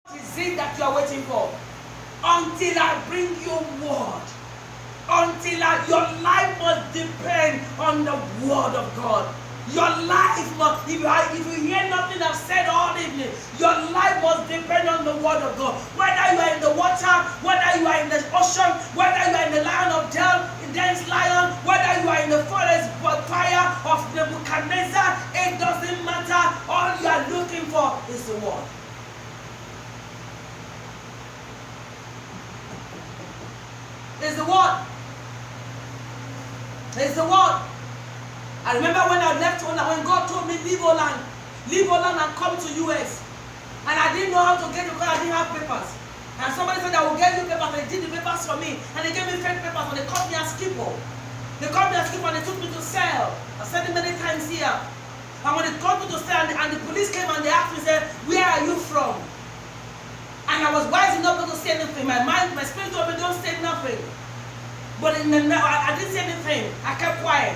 What is it that you are waiting for? Until I bring you word. Your life must depend on the word of God. Your life must, if you hear nothing I've said all evening, your life must depend on the word of God. Whether you are in the water, whether you are in the ocean, whether you are in the lion of dense lion, whether you are in the forest fire of Nebuchadnezzar, it doesn't matter. All you are looking for is the word. It's the word. It's the word. I remember when I left Holland, when God told me leave Holland and come to US. And I didn't know how to get it because I didn't have papers. And somebody said I will get you papers, and they did the papers for me. And they gave me fake papers, and they called me a skipper. They called me a skipper and they took me to sell. I said it many times here. And when they called me to sell, and the police came and they asked me, said, where are you from? And I was wise enough not to say anything. My spirit told me don't say nothing. But in the night, I didn't say anything. I kept quiet.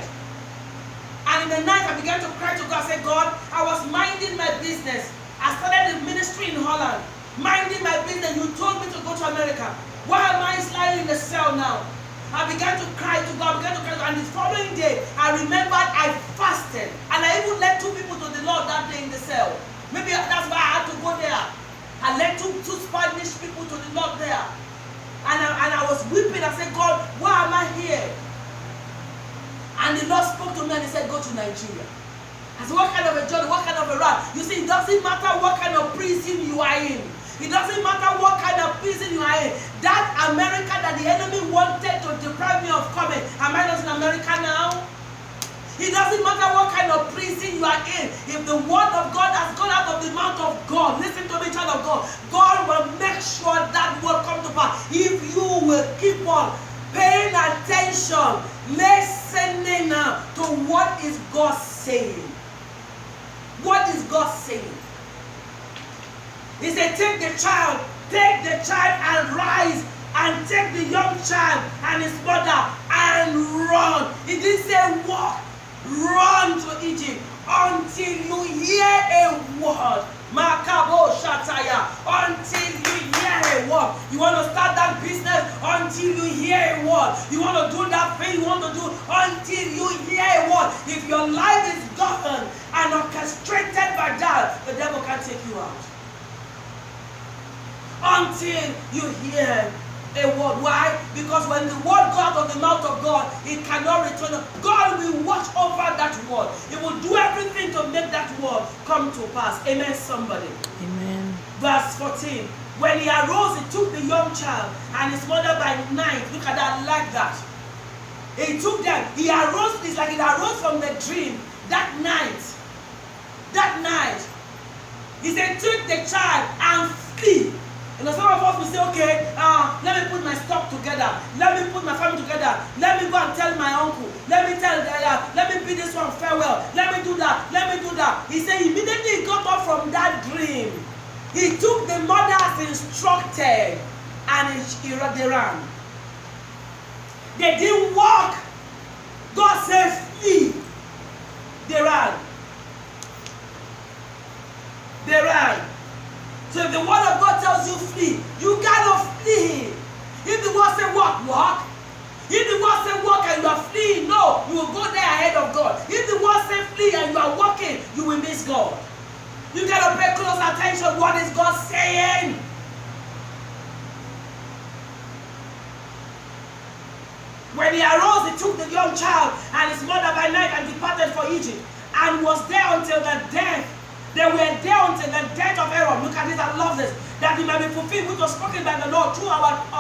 And in the night, I began to cry to God. I said, God, I was minding my business. I started the ministry in Holland. Minding my business. You told me to go to America. Why am I lying in the cell now? I began to cry to God. And the following day, I remembered I fasted. And I even led 2 people to the Lord that day in the cell. Maybe that's why I had to go there. I led two Spanish people to the Lord there. And I was weeping. I said, God, why am I here? And the Lord spoke to me and he said, go to Nigeria. I said, what kind of a journey? What kind of a ride? You see, it doesn't matter what kind of prison you are in. It doesn't matter what kind of prison you are in. That America that the enemy wanted to deprive me of coming. Am I not in America now? It doesn't matter what kind of prison you are in. If the word of God has gone out of the mouth of God, listen to me, child of God, God will make sure that word come to pass. If you will keep on paying attention, listening to what is God saying. What is God saying? He said, take the child and rise, and take the young child and his mother and run. He didn't say walk. Run to Egypt until you hear a word. Makabo Shataya. Until you hear a word. You want to start that business until you hear a word. You want to do that thing you want to do until you hear a word. If your life is governed and orchestrated by that, the devil can't take you out. Until you hear a word. Why? Because when the word goes out of the mouth of God, it cannot return. God will watch over that word. He will do everything to make that word come to pass. Amen, somebody. Amen. Verse 14. When he arose, he took the young child and his mother by night. Look at that, like that. He took them. He arose. It's like he arose from the dream that night. That night. He said, take the child and flee. You know, some of us will say, okay, let me put my stock together. Let me put my family together. Let me go and tell my uncle. Let me tell let me bid this one farewell. Let me do that. Let me do that. He said immediately he got up from that dream. He took the mother as instructed and they ran. They didn't walk. God said flee. They ran. They ran. So if the word of God tells you flee, you gotta flee. If the word says walk, walk. If the word says walk and you are fleeing, no, you will go there ahead of God. If the word says flee and you are walking, you will miss God. You gotta pay close attention. What is God saying? When he arose, he took the young child and his mother by night and departed for Egypt, and was there until the death. They were there until the death of Aaron. Look at this, I love this. That it might be fulfilled, which was spoken by the Lord through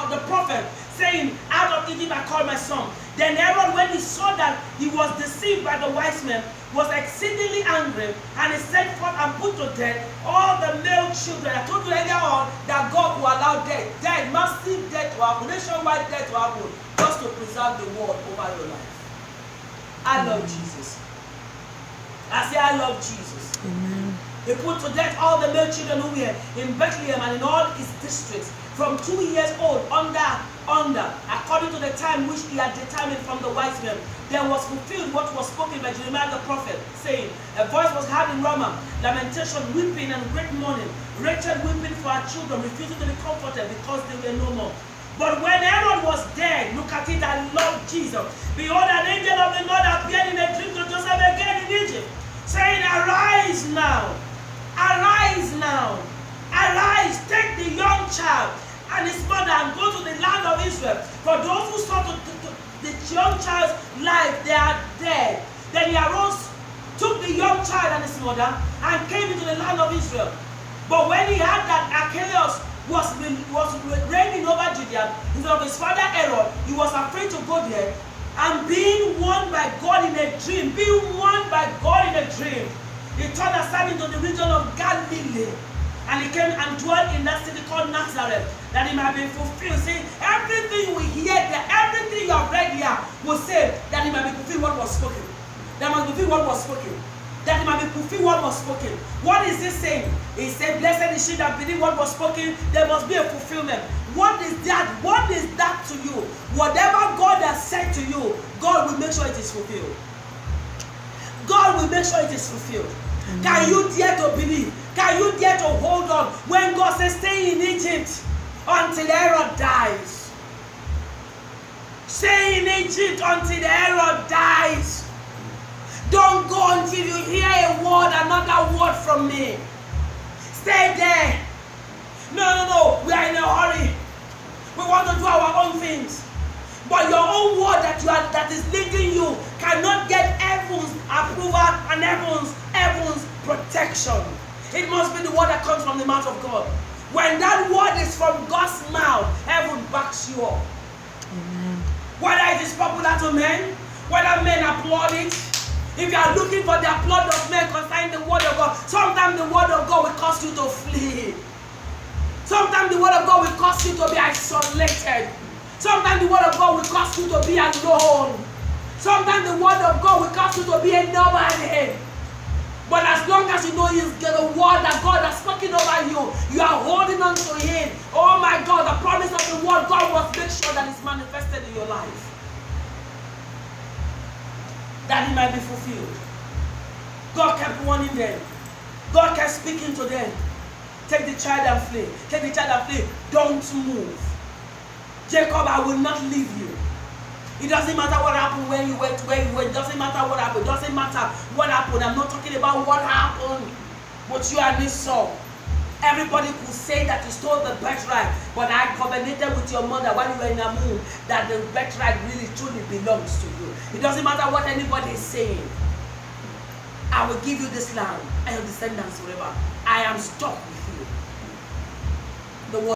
the prophet, saying, out of Egypt I called my son. Then Aaron, when he saw that he was deceived by the wise men, was exceedingly angry, and he sent forth and put to death all the male children. I told you earlier on that God will allow death, massive death to happen, nationwide death to happen, just to preserve the word over your life. I love Jesus. I say I love Jesus. Amen. He put to death all the male children who were in Bethlehem and in all his districts, from 2 years old under, according to the time which he had determined from the wise men. There was fulfilled what was spoken by Jeremiah the prophet, saying, a voice was heard in Ramah, lamentation, weeping, and great mourning, Rachel weeping for her children, refusing to be comforted because they were no more. But when Herod was dead, look at it, I love Jesus. Behold, an angel of the Lord appeared in a dream to Joseph again in Egypt, saying, arise now, arise now, arise, take the young child and his mother and go to the land of Israel. For those who sought the young child's life, they are dead. Then he arose, took the young child and his mother, and came into the land of Israel. But when he heard that Archelaus was reigning over Judea instead of his father Herod, he was afraid to go there. And being warned by God in a dream, he turned aside into the region of Galilee. And he came and dwelt in that city called Nazareth, that it might be fulfilled. See, everything we hear there, everything you have read here, will say that it might be fulfilled what was spoken. That must fulfill what was spoken. That it might be fulfilled what was spoken. What is this saying? He said, blessed is she that believe what was spoken. There must be a fulfillment. What is that? What is that to you? Whatever God has said to you, God will make sure it is fulfilled. God will make sure it is fulfilled. Amen. Can you dare to believe? Can you dare to hold on when God says stay in Egypt until Herod dies? Stay in Egypt until Herod dies. Don't go until you hear a word, another word from me. Stay there. No. We are in a hurry. We want to do our own things. But your own word that is leading you cannot get heaven's approval and heaven's protection. It must be the word that comes from the mouth of God. When that word is from God's mouth, heaven backs you up. Amen. Whether it is popular to men, whether men applaud it, if you are looking for the applaud of men concerning the word of God, sometimes the word of God will cause you to flee. Sometimes the word of God will cause you to be isolated. Sometimes the word of God will cause you to be alone. Sometimes the word of God will cause you to be a nobody. But as long as you know you've got a word that God has spoken over you, you are holding on to Him. Oh my God, the promise of the word, God must make sure that it's manifested in your life. That it might be fulfilled. God kept warning them. God kept speaking to them. Take the child and flee. Take the child and flee. Don't move. Jacob, I will not leave you. It doesn't matter what happened when you went where you went. It doesn't matter what happened. It doesn't matter what happened. I'm not talking about what happened. But you and Esau. Everybody could say that you stole the birthright, but I covenanted with your mother while you were in the moon that the birthright really truly belongs to you. It doesn't matter what anybody is saying. I will give you this land and your descendants forever. I am stuck with